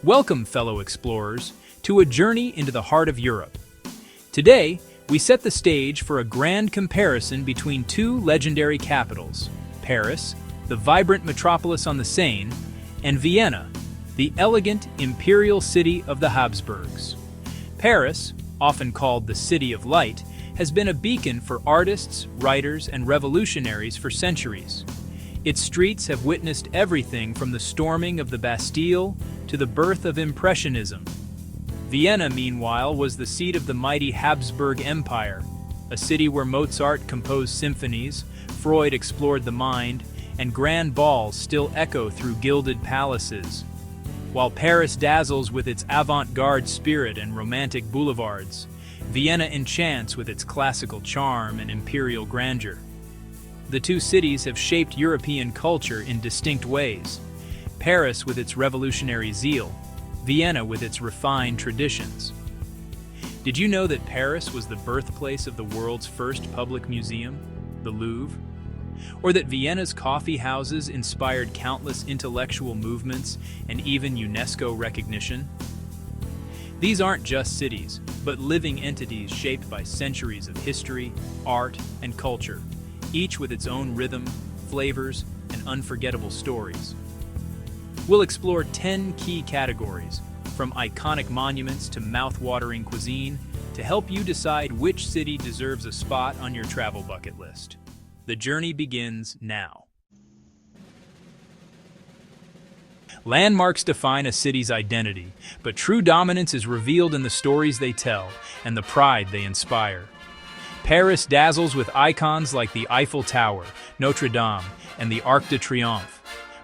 Welcome, fellow explorers, to a journey into the heart of Europe. Today, we set the stage for a grand comparison between two legendary capitals, Paris, the vibrant metropolis on the Seine, and Vienna, the elegant imperial city of the Habsburgs. Paris, often called the City of Light, has been a beacon for artists, writers, and revolutionaries for centuries. Its streets have witnessed everything from the storming of the Bastille to the birth of Impressionism. Vienna, meanwhile, was the seat of the mighty Habsburg Empire, a city where Mozart composed symphonies, Freud explored the mind, and grand balls still echo through gilded palaces. While Paris dazzles with its avant-garde spirit and romantic boulevards, Vienna enchants with its classical charm and imperial grandeur. The two cities have shaped European culture in distinct ways. Paris with its revolutionary zeal, Vienna with its refined traditions. Did you know that Paris was the birthplace of the world's first public museum, the Louvre? Or that Vienna's coffee houses inspired countless intellectual movements and even UNESCO recognition? These aren't just cities, but living entities shaped by centuries of history, art, and culture, each with its own rhythm, flavors, and unforgettable stories. We'll explore 10 key categories, from iconic monuments to mouth-watering cuisine, to help you decide which city deserves a spot on your travel bucket list. The journey begins now. Landmarks define a city's identity, but true dominance is revealed in the stories they tell and the pride they inspire. Paris dazzles with icons like the Eiffel Tower, Notre Dame, and the Arc de Triomphe,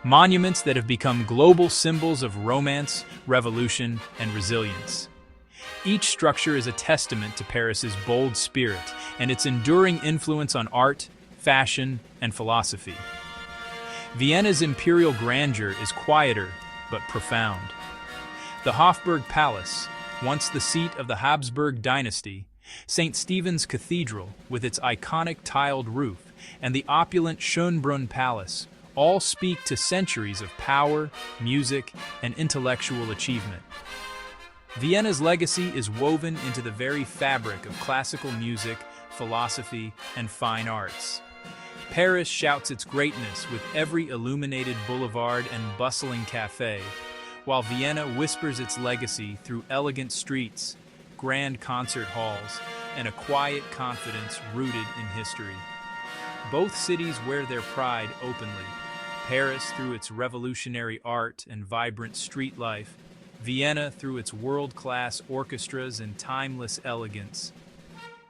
monuments that have become global symbols of romance, revolution, and resilience. Each structure is a testament to Paris's bold spirit and its enduring influence on art, fashion, and philosophy. Vienna's imperial grandeur is quieter but profound. The Hofburg Palace, once the seat of the Habsburg dynasty, St. Stephen's Cathedral with its iconic tiled roof, and the opulent Schönbrunn Palace all speak to centuries of power, music, and intellectual achievement. Vienna's legacy is woven into the very fabric of classical music, philosophy, and fine arts. Paris shouts its greatness with every illuminated boulevard and bustling cafe, while Vienna whispers its legacy through elegant streets, grand concert halls, and a quiet confidence rooted in history. Both cities wear their pride openly. Paris through its revolutionary art and vibrant street life, Vienna through its world-class orchestras and timeless elegance.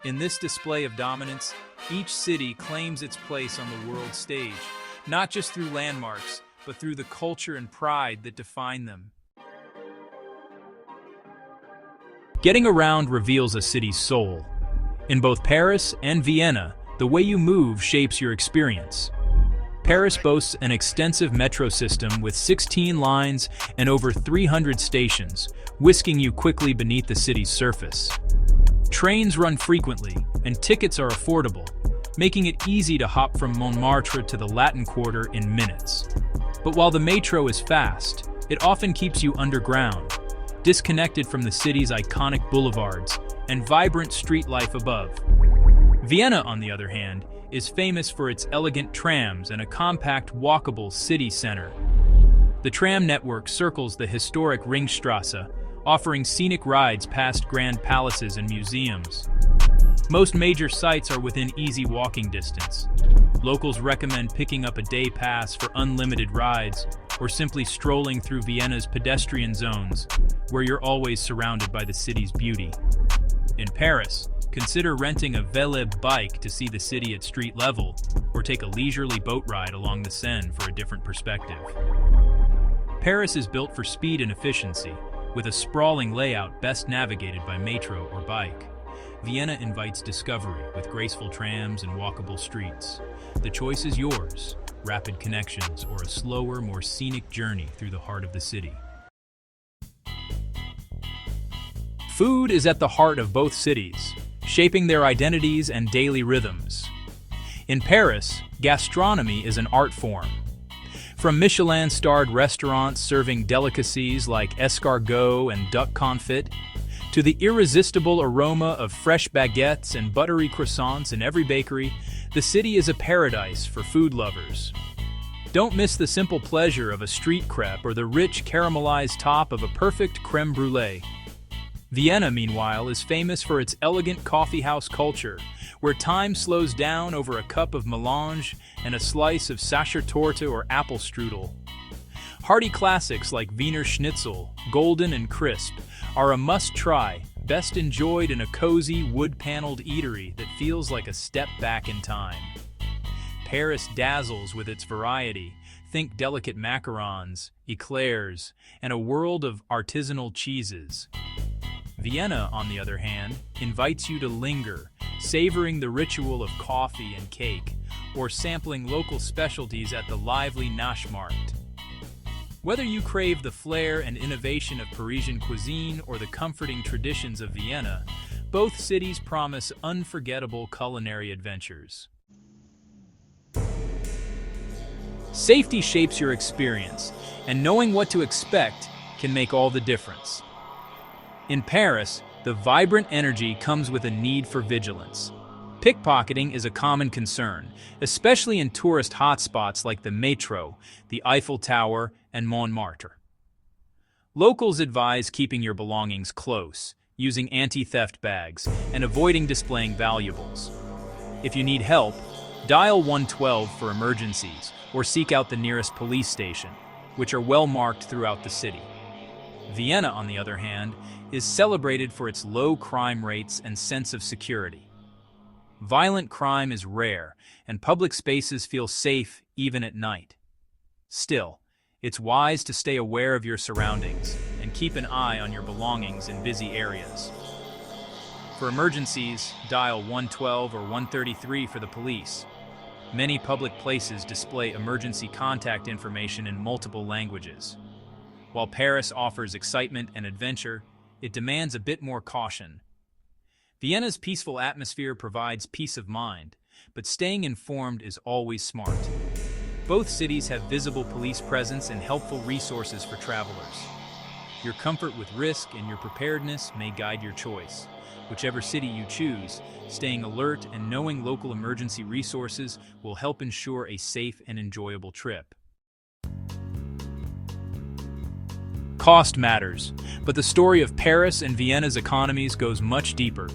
In this display of dominance, each city claims its place on the world stage, not just through landmarks, but through the culture and pride that define them. Getting around reveals a city's soul. In both Paris and Vienna, the way you move shapes your experience. Paris boasts an extensive metro system with 16 lines and over 300 stations, whisking you quickly beneath the city's surface. Trains run frequently, and tickets are affordable, making it easy to hop from Montmartre to the Latin Quarter in minutes. But while the metro is fast, it often keeps you underground, disconnected from the city's iconic boulevards and vibrant street life above. Vienna, on the other hand, is famous for its elegant trams and a compact, walkable city center. The tram network circles the historic Ringstrasse, offering scenic rides past grand palaces and museums. Most major sites are within easy walking distance. Locals recommend picking up a day pass for unlimited rides, or simply strolling through Vienna's pedestrian zones, where you're always surrounded by the city's beauty. In Paris, consider renting a Velib bike to see the city at street level, or take a leisurely boat ride along the Seine for a different perspective. Paris is built for speed and efficiency, with a sprawling layout best navigated by metro or bike. Vienna invites discovery with graceful trams and walkable streets. The choice is yours: rapid connections or a slower, more scenic journey through the heart of the city. Food is at the heart of both cities, shaping their identities and daily rhythms. In Paris, gastronomy is an art form. From Michelin-starred restaurants serving delicacies like escargot and duck confit, to the irresistible aroma of fresh baguettes and buttery croissants in every bakery, the city is a paradise for food lovers. Don't miss the simple pleasure of a street crepe or the rich caramelized top of a perfect crème brûlée. Vienna, meanwhile, is famous for its elegant coffeehouse culture, where time slows down over a cup of melange and a slice of Sachertorte or apple strudel. Hearty classics like Wiener Schnitzel, golden and crisp, are a must-try, best enjoyed in a cozy, wood-paneled eatery that feels like a step back in time. Paris dazzles with its variety. Think delicate macarons, eclairs, and a world of artisanal cheeses. Vienna, on the other hand, invites you to linger, savoring the ritual of coffee and cake, or sampling local specialties at the lively Naschmarkt. Whether you crave the flair and innovation of Parisian cuisine or the comforting traditions of Vienna, both cities promise unforgettable culinary adventures. Safety shapes your experience, and knowing what to expect can make all the difference. In Paris, the vibrant energy comes with a need for vigilance. Pickpocketing is a common concern, especially in tourist hotspots like the Metro, the Eiffel Tower, and Montmartre. Locals advise keeping your belongings close, using anti-theft bags, and avoiding displaying valuables. If you need help, dial 112 for emergencies, or seek out the nearest police station, which are well marked throughout the city. Vienna, on the other hand, is celebrated for its low crime rates and sense of security. Violent crime is rare, and public spaces feel safe even at night. Still, it's wise to stay aware of your surroundings and keep an eye on your belongings in busy areas. For emergencies, dial 112 or 133 for the police. Many public places display emergency contact information in multiple languages. While Paris offers excitement and adventure, it demands a bit more caution. Vienna's peaceful atmosphere provides peace of mind, but staying informed is always smart. Both cities have visible police presence and helpful resources for travelers. Your comfort with risk and your preparedness may guide your choice. Whichever city you choose, staying alert and knowing local emergency resources will help ensure a safe and enjoyable trip. Cost matters, but the story of Paris and Vienna's economies goes much deeper.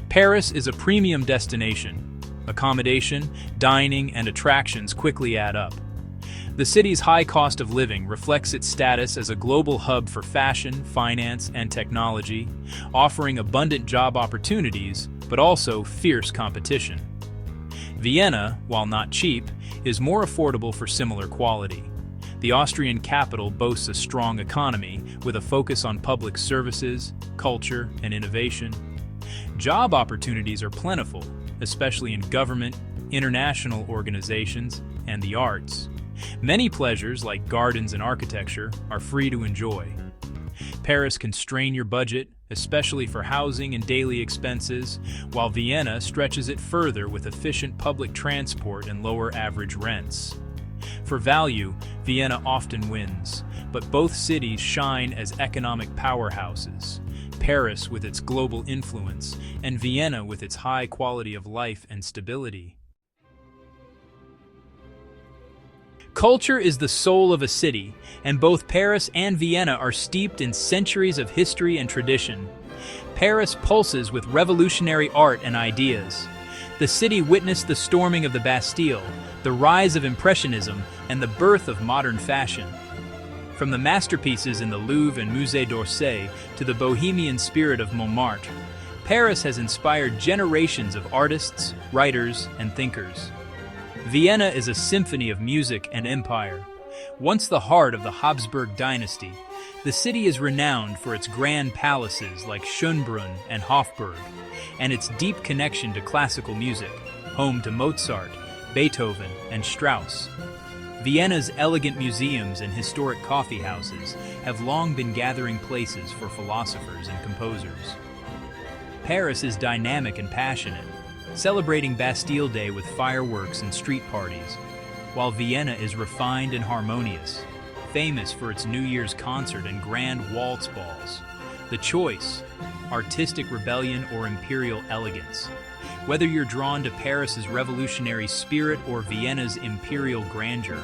Paris is a premium destination. Accommodation, dining, and attractions quickly add up. The city's high cost of living reflects its status as a global hub for fashion, finance, and technology, offering abundant job opportunities, but also fierce competition. Vienna, while not cheap, is more affordable for similar quality. The Austrian capital boasts a strong economy with a focus on public services, culture, and innovation. Job opportunities are plentiful, especially in government, international organizations, and the arts. Many pleasures, like gardens and architecture, are free to enjoy. Paris can strain your budget, especially for housing and daily expenses, while Vienna stretches it further with efficient public transport and lower average rents. For value, Vienna often wins, but both cities shine as economic powerhouses. Paris with its global influence, and Vienna with its high quality of life and stability. Culture is the soul of a city, and both Paris and Vienna are steeped in centuries of history and tradition. Paris pulses with revolutionary art and ideas. The city witnessed the storming of the Bastille, the rise of Impressionism, and the birth of modern fashion. From the masterpieces in the Louvre and Musée d'Orsay to the bohemian spirit of Montmartre, Paris has inspired generations of artists, writers, and thinkers. Vienna is a symphony of music and empire. Once the heart of the Habsburg dynasty, the city is renowned for its grand palaces like Schönbrunn and Hofburg, and its deep connection to classical music, home to Mozart, Beethoven, and Strauss. Vienna's elegant museums and historic coffeehouses have long been gathering places for philosophers and composers. Paris is dynamic and passionate, celebrating Bastille Day with fireworks and street parties. while Vienna is refined and harmonious, famous for its New Year's concert and grand waltz balls. The choice: artistic rebellion or imperial elegance. Whether you're drawn to Paris's revolutionary spirit or Vienna's imperial grandeur,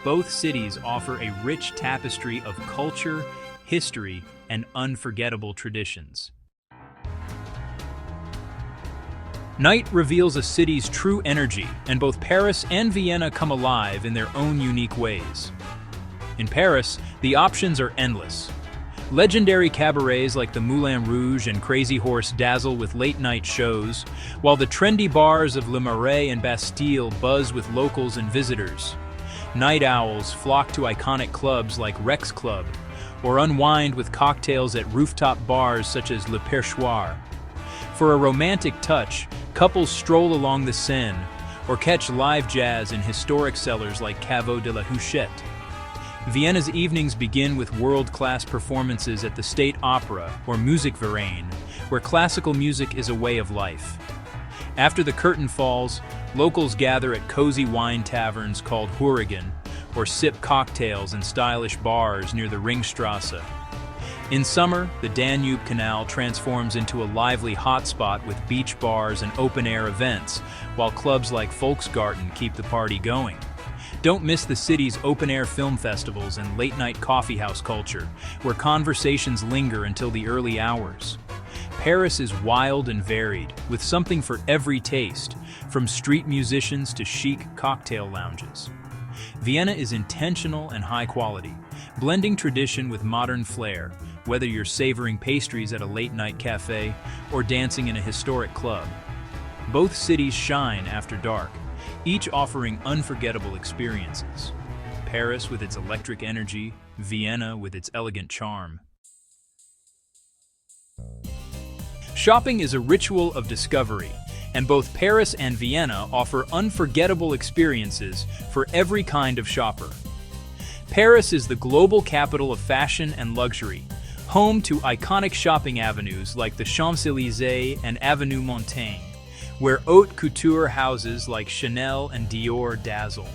both cities offer a rich tapestry of culture, history, and unforgettable traditions. Night reveals a city's true energy, and both Paris and Vienna come alive in their own unique ways. In Paris, the options are endless. Legendary cabarets like the Moulin Rouge and Crazy Horse dazzle with late-night shows, while the trendy bars of Le Marais and Bastille buzz with locals and visitors. Night owls flock to iconic clubs like Rex Club, or unwind with cocktails at rooftop bars such as Le Perchoir. For a romantic touch, couples stroll along the Seine, or catch live jazz in historic cellars like Caveau de la Huchette. Vienna's evenings begin with world-class performances at the State Opera or Musikverein, where classical music is a way of life. After the curtain falls, locals gather at cozy wine taverns called Hourigan, or sip cocktails in stylish bars near the Ringstrasse. In summer, the Danube Canal transforms into a lively hotspot with beach bars and open-air events, while clubs like Volksgarten keep the party going. Don't miss the city's open-air film festivals and late-night coffeehouse culture, where conversations linger until the early hours. Paris is wild and varied, with something for every taste, from street musicians to chic cocktail lounges. Vienna is intentional and high quality, blending tradition with modern flair, whether you're savoring pastries at a late-night cafe or dancing in a historic club. Both cities shine after dark, each offering unforgettable experiences. Paris with its electric energy, Vienna with its elegant charm. Shopping is a ritual of discovery, and both Paris and Vienna offer unforgettable experiences for every kind of shopper. Paris is the global capital of fashion and luxury, home to iconic shopping avenues like the Champs-Élysées and Avenue Montaigne, where haute couture houses like Chanel and Dior dazzle.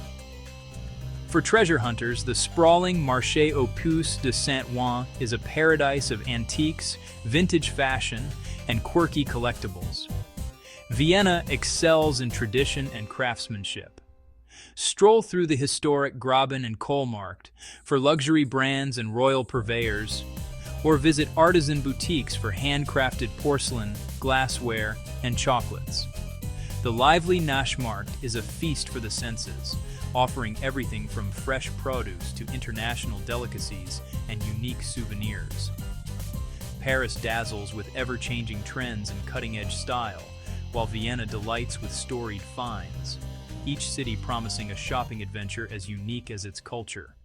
For treasure hunters, the sprawling Marché aux Puces de Saint-Ouen is a paradise of antiques, vintage fashion, and quirky collectibles. Vienna excels in tradition and craftsmanship. Stroll through the historic Graben and Kohlmarkt for luxury brands and royal purveyors, or visit artisan boutiques for handcrafted porcelain, glassware, and chocolates. The lively Naschmarkt is a feast for the senses, offering everything from fresh produce to international delicacies and unique souvenirs. Paris dazzles with ever-changing trends and cutting-edge style, while Vienna delights with storied finds, each city promising a shopping adventure as unique as its culture.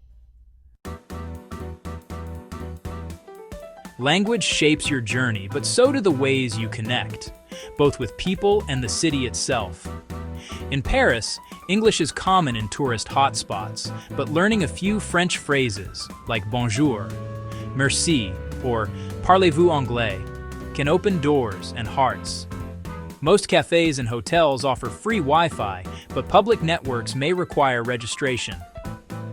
Language shapes your journey, but so do the ways you connect, both with people and the city itself. In Paris, English is common in tourist hotspots, but learning a few French phrases like bonjour, merci, or parlez-vous anglais can open doors and hearts. Most cafes and hotels offer free Wi-Fi, but public networks may require registration.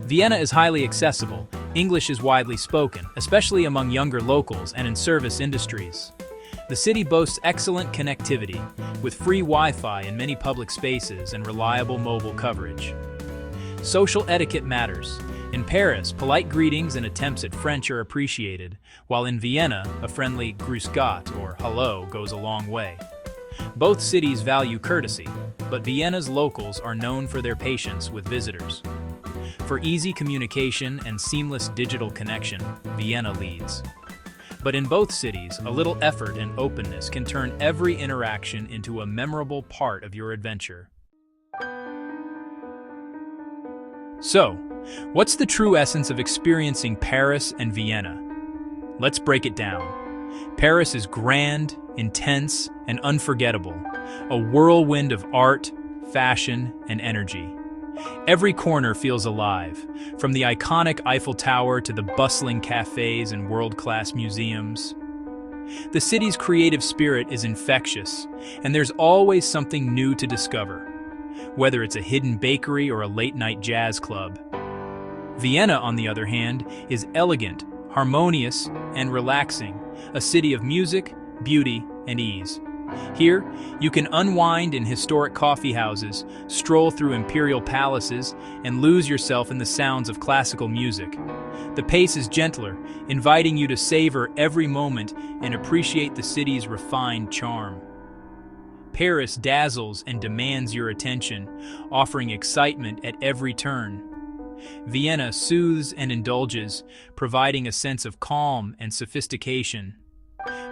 Vienna is highly accessible. English is widely spoken, especially among younger locals and in service industries. The city boasts excellent connectivity, with free Wi-Fi in many public spaces and reliable mobile coverage. Social etiquette matters. In Paris, polite greetings and attempts at French are appreciated, while in Vienna, a friendly grüß Gott or hello goes a long way. Both cities value courtesy, but Vienna's locals are known for their patience with visitors. For easy communication and seamless digital connection, Vienna leads. But in both cities, a little effort and openness can turn every interaction into a memorable part of your adventure. So, what's the true essence of experiencing Paris and Vienna? Let's break it down. Paris is grand, intense, and unforgettable, a whirlwind of art, fashion, and energy. Every corner feels alive, from the iconic Eiffel Tower to the bustling cafes and world-class museums. The city's creative spirit is infectious, and there's always something new to discover. whether it's a hidden bakery or a late-night jazz club. Vienna, on the other hand, is elegant, harmonious, and relaxing, a city of music, beauty, and ease. Here, you can unwind in historic coffee houses, stroll through imperial palaces, and lose yourself in the sounds of classical music. The pace is gentler, inviting you to savor every moment and appreciate the city's refined charm. Paris dazzles and demands your attention, offering excitement at every turn. Vienna soothes and indulges, providing a sense of calm and sophistication.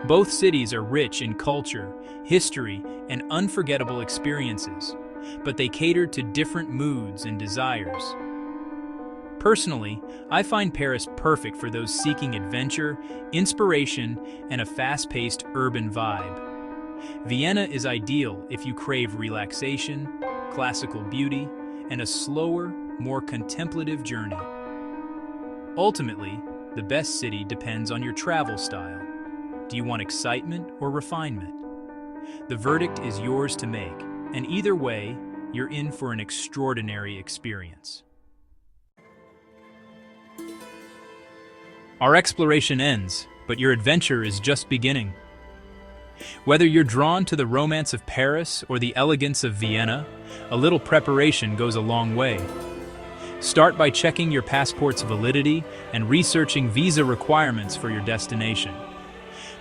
Both cities are rich in culture, history, and unforgettable experiences, but they cater to different moods and desires. Personally, I find Paris perfect for those seeking adventure, inspiration, and a fast-paced urban vibe. Vienna is ideal if you crave relaxation, classical beauty, and a slower, more contemplative journey. Ultimately, the best city depends on your travel style. Do you want excitement or refinement? The verdict is yours to make, and either way, you're in for an extraordinary experience. Our exploration ends, but your adventure is just beginning. Whether you're drawn to the romance of Paris or the elegance of Vienna, a little preparation goes a long way. Start by checking your passport's validity and researching visa requirements for your destination.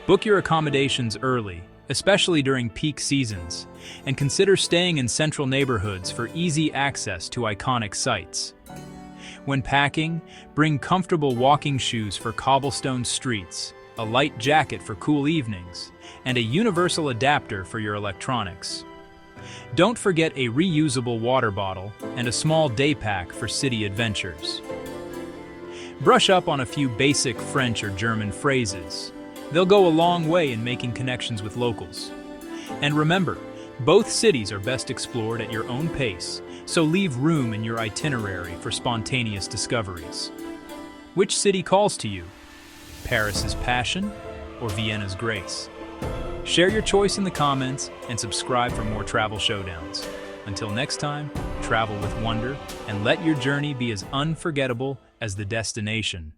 Book your accommodations early, especially during peak seasons, and consider staying in central neighborhoods for easy access to iconic sites. When packing, bring comfortable walking shoes for cobblestone streets, a light jacket for cool evenings, and a universal adapter for your electronics. Don't forget a reusable water bottle and a small day pack for city adventures. Brush up on a few basic French or German phrases. They'll go a long way in making connections with locals. And remember, both cities are best explored at your own pace, so leave room in your itinerary for spontaneous discoveries. Which city calls to you? Paris's passion or Vienna's grace? Share your choice in the comments and subscribe for more travel showdowns. Until next time, travel with wonder and let your journey be as unforgettable as the destination.